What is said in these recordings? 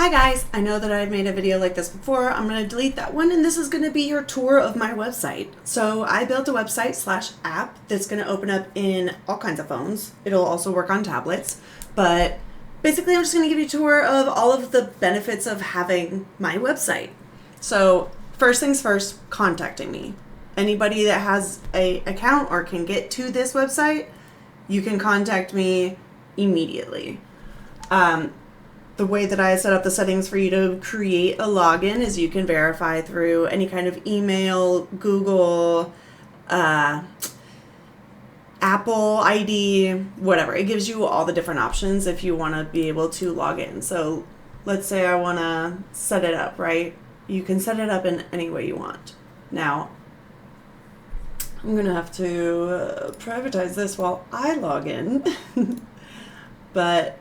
Hi guys, I know that I've made a video like this before. I'm going to delete that one, and this is going to be your tour of my website. So I built a website / app that's going to open up in all kinds of phones. It'll also work on tablets, but basically I'm just going to give you a tour of all of the benefits of having my website. So first things first, contacting me. Anybody that has an account or can get to this website, you can contact me immediately. The way that I set up the settings for you to create a login is you can verify through any kind of email, Google, Apple ID, whatever. It gives you all the different options if you want to be able to log in. So let's say I want to set it up, right? You can set it up in any way you want. Now, I'm going to have to privatize this while I log in. But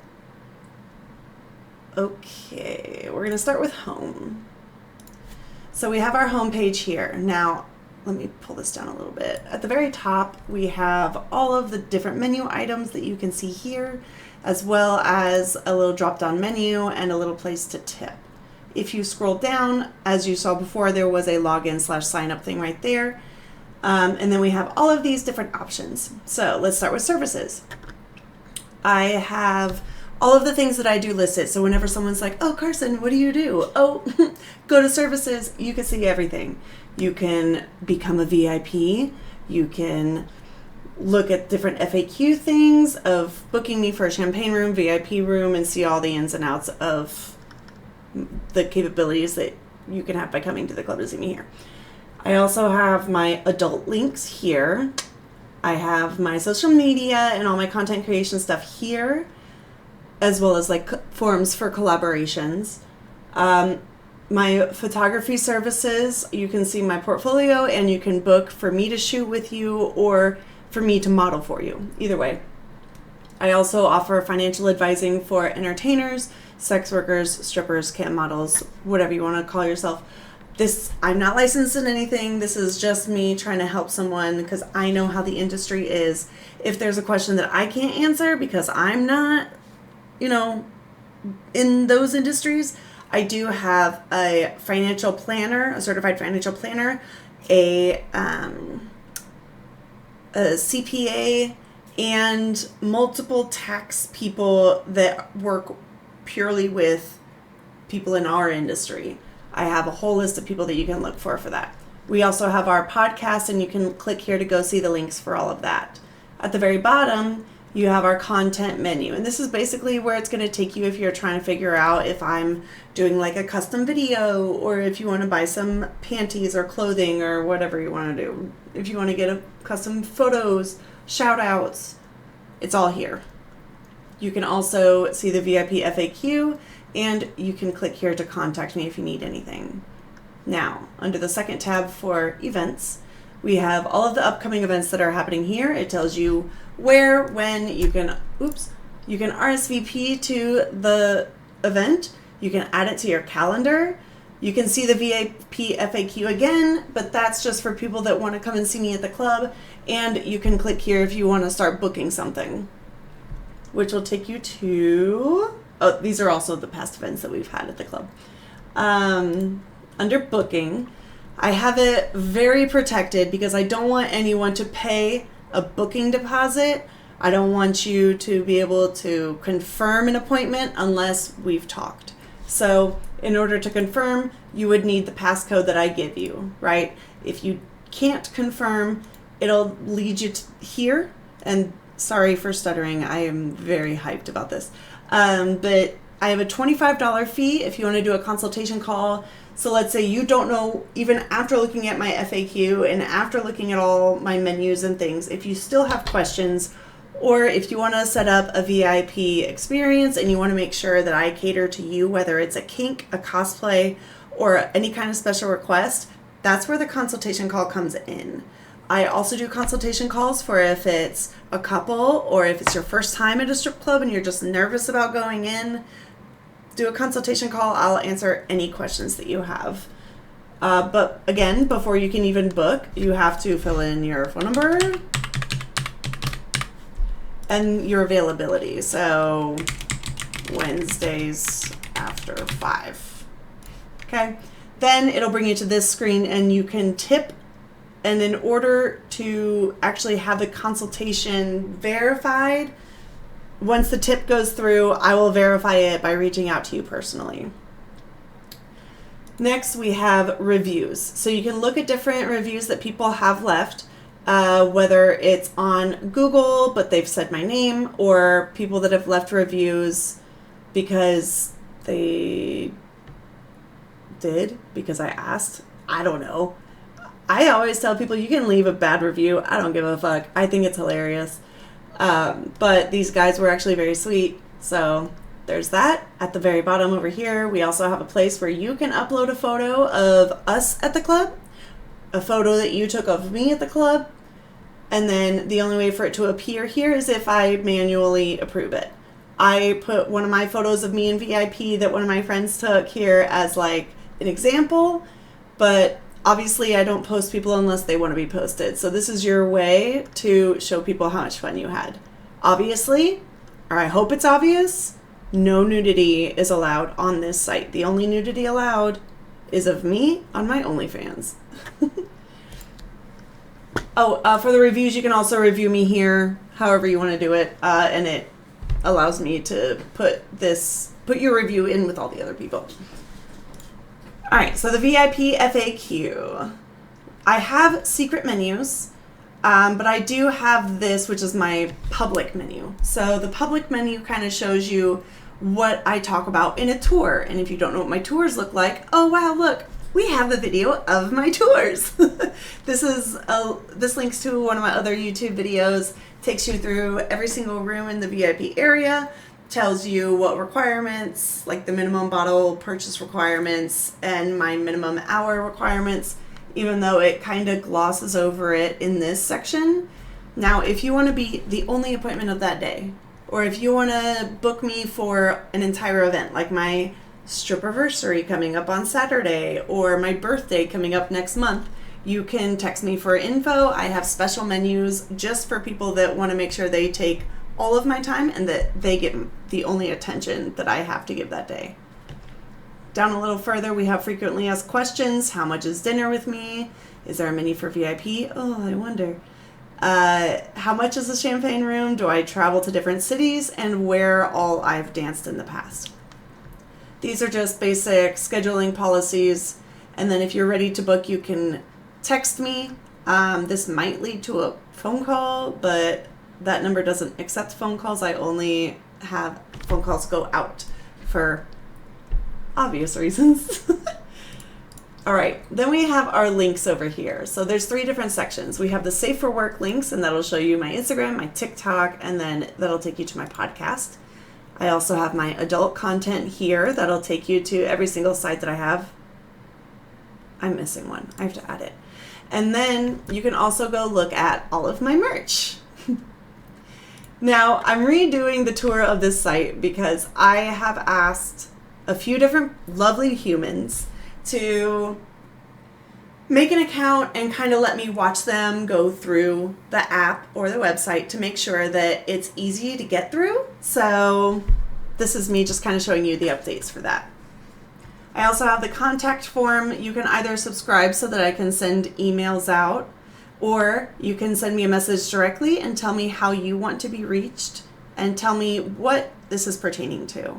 okay, we're going to start with home. So we have our home page here. Now, let me pull this down a little bit. At the very top, we have all of the different menu items that you can see here, as well as a little drop-down menu and a little place to tip. If you scroll down, as you saw before, there was a login / sign up thing right there. And then we have all of these different options. So let's start with services. I have all of the things that I do listed. So whenever someone's like, oh, Carson, what do you do? Oh, go to services. You can see everything. You can become a VIP. You can look at different FAQ things of booking me for a champagne room, VIP room, and see all the ins and outs of the capabilities that you can have by coming to the club to see me here. I also have my adult links here. I have my social media and all my content creation stuff here, as well as like forums for collaborations. My photography services, you can see my portfolio and you can book for me to shoot with you or for me to model for you, either way. I also offer financial advising for entertainers, sex workers, strippers, cam models, whatever you want to call yourself. I'm not licensed in anything. This is just me trying to help someone because I know how the industry is. If there's a question that I can't answer because I'm not, in those industries, I do have a financial planner, a certified financial planner, a CPA, and multiple tax people that work purely with people in our industry. I have a whole list of people that you can look for that. We also have our podcast, and you can click here to go see the links for all of that. At the very bottom, you have our content menu, and this is basically where it's going to take you if you're trying to figure out if I'm doing like a custom video or if you want to buy some panties or clothing or whatever you want to do. If you want to get a custom photos, shout outs, it's all here. You can also see the VIP FAQ, and you can click here to contact me if you need anything. Now, under the second tab for events, we have all of the upcoming events that are happening here. It tells you where, when, you can RSVP to the event. You can add it to your calendar. You can see the VIP FAQ again, but that's just for people that want to come and see me at the club. And you can click here if you want to start booking something, which will take you to... Oh, these are also the past events that we've had at the club. Under booking, I have it very protected because I don't want anyone to pay a booking deposit. I don't want you to be able to confirm an appointment unless we've talked. So in order to confirm, you would need the passcode that I give you, right? If you can't confirm, it'll lead you to here. And sorry for stuttering. I am very hyped about this. But I have a $25 fee if you want to do a consultation call. So let's say you don't know, even after looking at my FAQ and after looking at all my menus and things, if you still have questions, or if you want to set up a VIP experience and you want to make sure that I cater to you, whether it's a kink, a cosplay, or any kind of special request, that's where the consultation call comes in. I also do consultation calls for if it's a couple or if it's your first time at a strip club and you're just nervous about going in. Do a consultation call. I'll answer any questions that you have. But again, before you can even book, you have to fill in your phone number and your availability. So Wednesdays after 5. Okay, then it'll bring you to this screen and you can tip. And in order to actually have the consultation verified, once the tip goes through, I will verify it by reaching out to you personally. Next, we have reviews. So you can look at different reviews that people have left, whether it's on Google, but they've said my name, or people that have left reviews because they did, because I asked. I don't know. I always tell people you can leave a bad review. I don't give a fuck. I think it's hilarious. But these guys were actually very sweet. So there's that. At the very bottom over here, we also have a place where you can upload a photo of us at the club, a photo that you took of me at the club, and then the only way for it to appear here is if I manually approve it. I put one of my photos of me in VIP that one of my friends took here as like an example, but obviously, I don't post people unless they want to be posted. So this is your way to show people how much fun you had. Obviously, or I hope it's obvious, no nudity is allowed on this site. The only nudity allowed is of me on my OnlyFans. For the reviews, you can also review me here, however you want to do it. And it allows me to put your review in with all the other people. All right, so the VIP FAQ. I have secret menus, but I do have this, which is my public menu. So the public menu kind of shows you what I talk about in a tour. And if you don't know what my tours look like, oh wow, look, we have a video of my tours. This links to one of my other YouTube videos, takes you through every single room in the VIP area, tells you what requirements, like the minimum bottle purchase requirements and my minimum hour requirements, even though it kind of glosses over it in this section. Now, if you want to be the only appointment of that day, or if you want to book me for an entire event, like my stripperversary coming up on Saturday, or my birthday coming up next month, you can text me for info. I have special menus just for people that want to make sure they take all of my time and that they get the only attention that I have to give that day. Down a little further, we have frequently asked questions. How much is dinner with me? Is there a menu for VIP? Oh, I wonder. How much is the champagne room? Do I travel to different cities? And where all I've danced in the past. These are just basic scheduling policies. And then if you're ready to book, you can text me. This might lead to a phone call, but that number doesn't accept phone calls. I only have phone calls go out for obvious reasons. All right, then we have our links over here. So there's 3 different sections. We have the Safe for Work links, and that'll show you my Instagram, my TikTok, and then that'll take you to my podcast. I also have my adult content here. That'll take you to every single site that I have. I'm missing one. I have to add it. And then you can also go look at all of my merch. Now, I'm redoing the tour of this site because I have asked a few different lovely humans to make an account and kind of let me watch them go through the app or the website to make sure that it's easy to get through. So this is me just kind of showing you the updates for that. I also have the contact form. You can either subscribe so that I can send emails out, or you can send me a message directly and tell me how you want to be reached and tell me what this is pertaining to.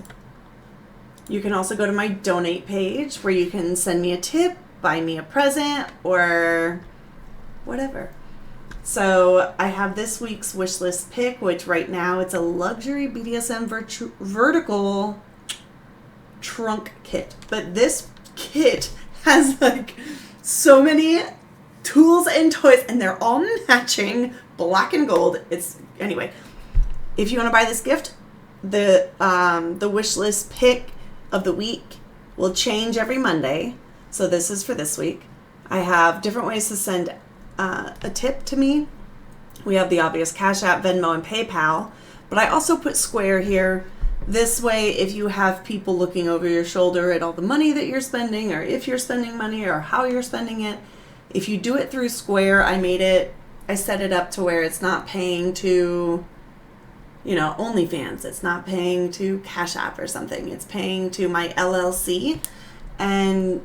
You can also go to my donate page where you can send me a tip, buy me a present, or whatever. So I have this week's wish list pick, which right now it's a luxury BDSM vertical trunk kit. But this kit has like so many tools and toys, and they're all matching black and gold. Anyway, if you want to buy this gift, the wish list pick of the week will change every Monday. So this is for this week. I have different ways to send a tip to me. We have the obvious Cash App, Venmo, and PayPal, but I also put Square here. This way, if you have people looking over your shoulder at all the money that you're spending, or if you're spending money, or how you're spending it, if you do it through Square, I set it up to where it's not paying to OnlyFans. It's not paying to Cash App or something. It's paying to my LLC, and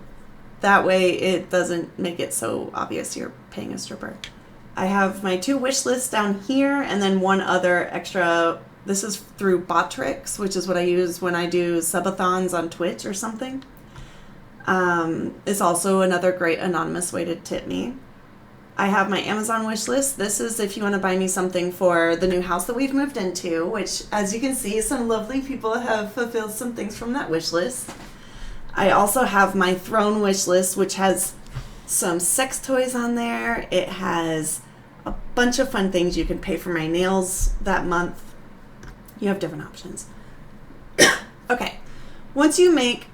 that way it doesn't make it so obvious you're paying a stripper. I have my 2 wish lists down here, and then one other extra. This is through Botrix, which is what I use when I do subathons on Twitch or something. It's also another great anonymous way to tip me. I have my Amazon wish list. This is if you want to buy me something for the new house that we've moved into, which, as you can see, some lovely people have fulfilled some things from that wish list. I also have my Throne wish list, which has some sex toys on there. It has a bunch of fun things. You can pay for my nails that month. You have different options. Okay. Once you make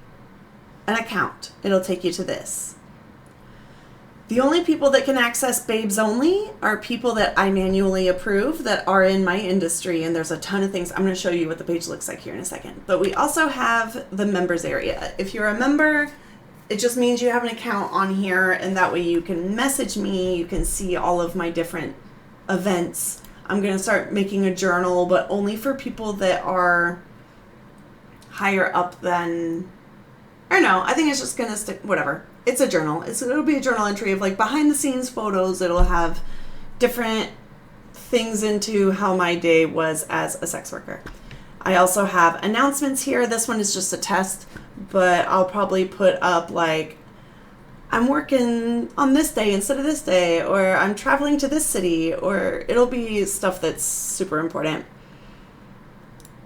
an account, it'll take you to this. The only people that can access Babes Only are people that I manually approve that are in my industry, and there's a ton of things. I'm going to show you what the page looks like here in a second. But we also have the members area. If you're a member, it just means you have an account on here, and that way you can message me. You can see all of my different events. I'm going to start making a journal, but only for people that are higher up than, I don't know, I think it's just going to stick, whatever. It's a journal. It'll be a journal entry of like behind the scenes photos. It'll have different things into how my day was as a sex worker. I also have announcements here. This one is just a test, but I'll probably put up like, I'm working on this day instead of this day, or I'm traveling to this city, or it'll be stuff that's super important.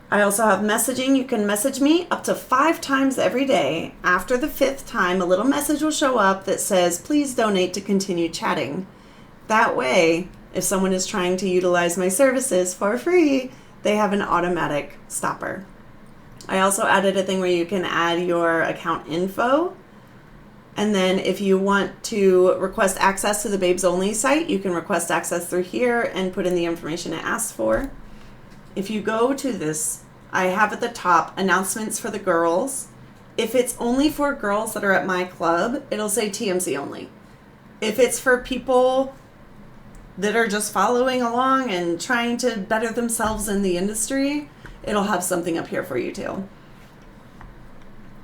I also have messaging. You can message me up to 5 times every day. After the 5th time, a little message will show up that says, please donate to continue chatting. That way, if someone is trying to utilize my services for free, they have an automatic stopper. I also added a thing where you can add your account info. And then if you want to request access to the Babes Only site, you can request access through here and put in the information it asks for. If you go to this, I have at the top announcements for the girls. If it's only for girls that are at my club, it'll say TMC only. If it's for people that are just following along and trying to better themselves in the industry, it'll have something up here for you too.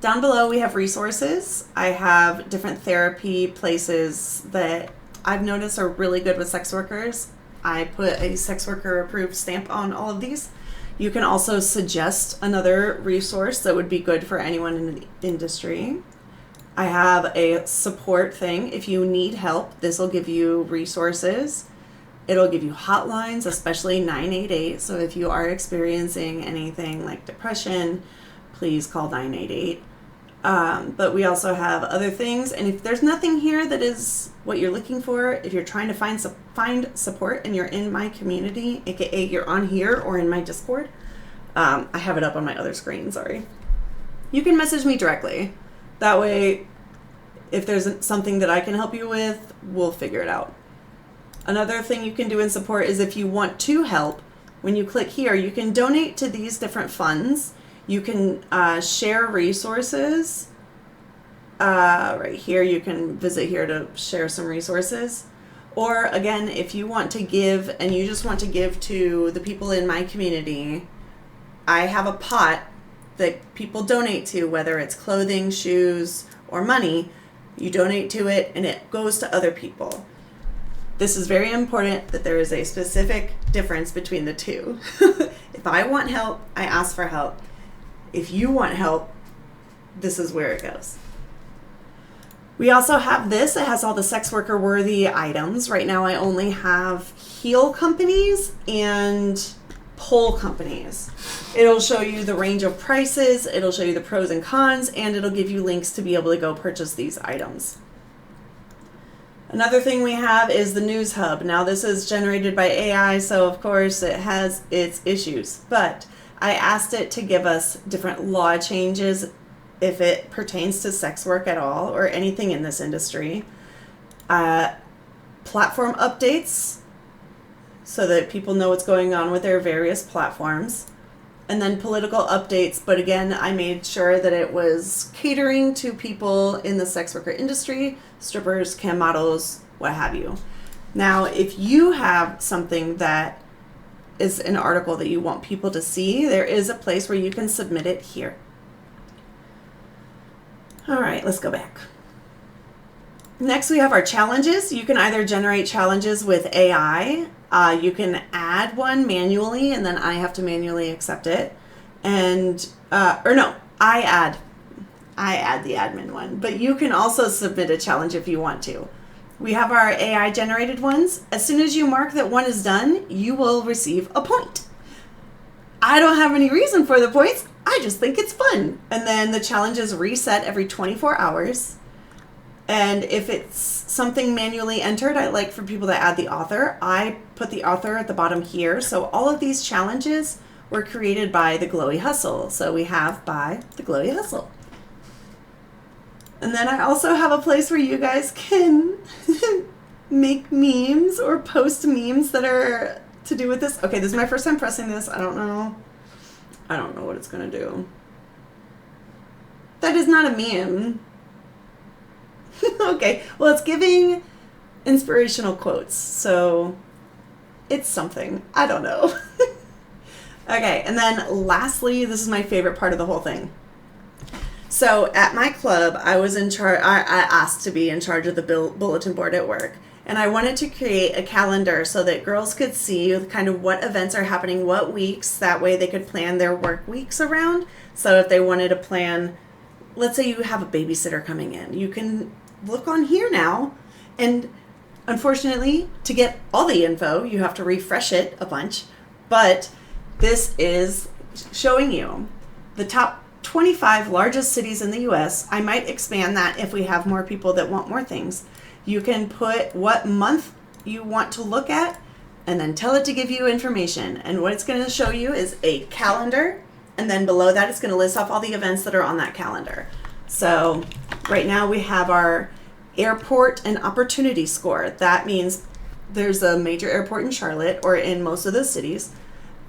Down below we have resources. I have different therapy places that I've noticed are really good with sex workers. I put a sex worker approved stamp on all of these. You can also suggest another resource that would be good for anyone in the industry. I have a support thing. If you need help, this will give you resources. It'll give you hotlines, especially 988. So if you are experiencing anything like depression, please call 988. But we also have other things, and if there's nothing here that is what you're looking for, if you're trying to find support and you're in my community, aka you're on here or in my Discord, I have it up on my other screen, sorry. You can message me directly. That way, if there's something that I can help you with, we'll figure it out. Another thing you can do in support is if you want to help, when you click here, you can donate to these different funds. You can share resources. Right here, you can visit here to share some resources. Or again, if you want to give and you just want to give to the people in my community, I have a pot that people donate to, whether it's clothing, shoes, or money. You donate to it and it goes to other people. This is very important that there is a specific difference between the two. If I want help, I ask for help. If you want help, this is where it goes. We also have this. It has all the sex worker worthy items. Right now I only have heel companies and pole companies. It'll show you the range of prices, it'll show you the pros and cons, and it'll give you links to be able to go purchase these items. Another thing we have is the News Hub. Now this is generated by AI, so of course it has its issues, but I asked it to give us different law changes if it pertains to sex work at all or anything in this industry. Platform updates so that people know what's going on with their various platforms. And then political updates, but again, I made sure that it was catering to people in the sex worker industry, strippers, cam models, what have you. Now, if you have something that is an article that you want people to see, there is a place where you can submit it here. All right, let's go back. Next, we have our challenges. You can either generate challenges with AI. You can add one manually, and then I have to manually accept it. And, or no, I add the admin one. But you can also submit a challenge if you want to. We have our AI generated ones. As soon as you mark that one is done, you will receive a point. I don't have any reason for the points. I just think it's fun. And then the challenges reset every 24 hours. And if it's something manually entered, I like for people to add the author. I put the author at the bottom here. So all of these challenges were created by the Glowy Hustle. So we have by the Glowy Hustle. And then I also have a place where you guys can make memes or post memes that are to do with this. Okay, this is my first time pressing this. I don't know what it's going to do. That is not a meme. Okay, well, it's giving inspirational quotes, so it's something. I don't know. Okay, and then lastly, this is my favorite part of the whole thing. So at my club, I was in charge. I asked to be in charge of the bulletin board at work, and I wanted to create a calendar so that girls could see kind of what events are happening, what weeks. That way, they could plan their work weeks around. So if they wanted to plan, let's say you have a babysitter coming in, you can look on here now, and unfortunately, to get all the info, you have to refresh it a bunch, but this is showing you the top 25 largest cities in the US. I might expand that if we have more people that want more things. You can put what month you want to look at and then tell it to give you information, and what it's going to show you is a calendar, and then below that it's going to list off all the events that are on that calendar. So right now we have our airport and opportunity score. That means there's a major airport in Charlotte or in most of the cities,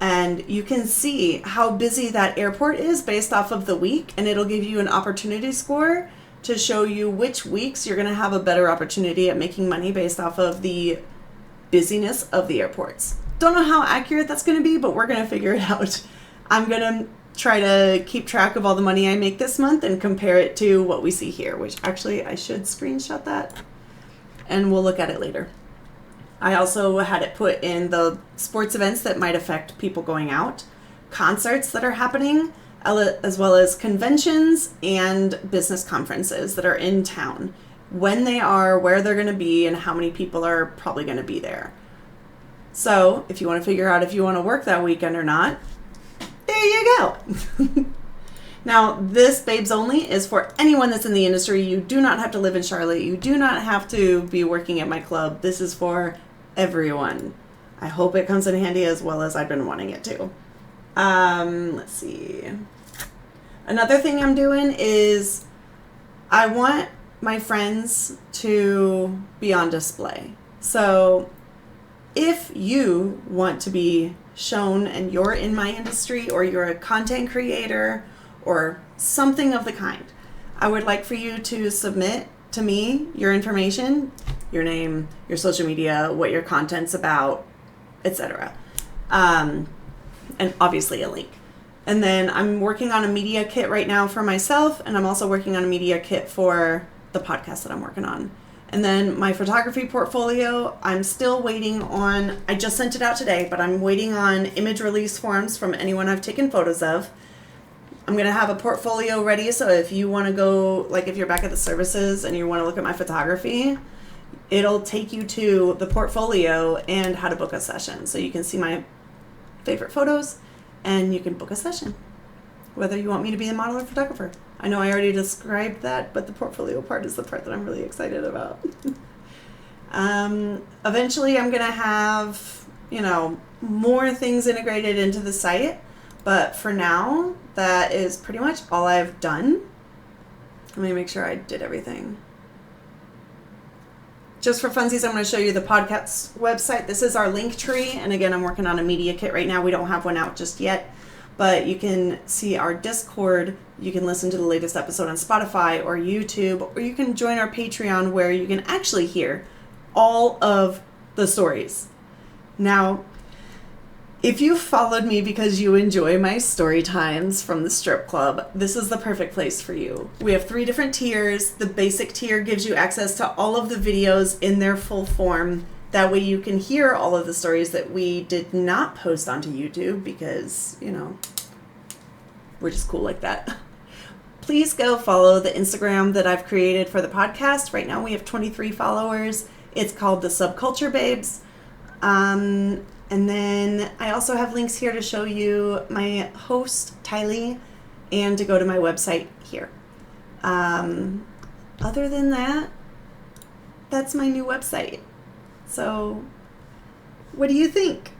and you can see how busy that airport is based off of the week, and it'll give you an opportunity score to show you which weeks you're going to have a better opportunity at making money based off of the busyness of the airports. Don't know how accurate that's going to be, but we're going to figure it out. I'm going to try to keep track of all the money I make this month and compare it to what we see here, which actually I should screenshot that and we'll look at it later. I also had it put in the sports events that might affect people going out, concerts that are happening, as well as conventions and business conferences that are in town, when they are, where they're going to be, and how many people are probably going to be there. So if you want to figure out if you want to work that weekend or not, there you go. Now, this Babes Only is for anyone that's in the industry. You do not have to live in Charlotte. You do not have to be working at my club. This is for everyone. I hope it comes in handy as well as I've been wanting it to. Let's see. Another thing I'm doing is I want my friends to be on display. So if you want to be shown and you're in my industry, or you're a content creator or something of the kind, I would like for you to submit to me your information, your name, your social media, what your content's about, etc. And obviously a link. And then I'm working on a media kit right now for myself, and I'm also working on a media kit for the podcast that I'm working on. And then my photography portfolio, I'm still waiting on, I just sent it out today, but I'm waiting on image release forms from anyone I've taken photos of. I'm going to have a portfolio ready, so if you want to go, like if you're back at the services and you want to look at my photography, it'll take you to the portfolio and how to book a session. So you can see my favorite photos and you can book a session, whether you want me to be a model or photographer. I know I already described that, but the portfolio part is the part that I'm really excited about. Eventually I'm going to have, more things integrated into the site, but for now, that is pretty much all I've done. Let me make sure I did everything. Just for funsies, I'm going to show you the podcast website. This is our link tree, and again, I'm working on a media kit right now. We don't have one out just yet. But you can see our Discord, you can listen to the latest episode on Spotify or YouTube, or you can join our Patreon where you can actually hear all of the stories. Now, If you followed me because you enjoy my story times from the strip club, this is the perfect place for you. We have 3 different tiers. The basic tier gives you access to all of the videos in their full form. That way you can hear all of the stories that we did not post onto YouTube because, you know, we're just cool like that. Please go follow the Instagram that I've created for the podcast. Right now we have 23 followers. It's called The Subculture Babes. And then I also have links here to show you my host, Tylee, and to go to my website here. Other than that, that's my new website. So, what do you think?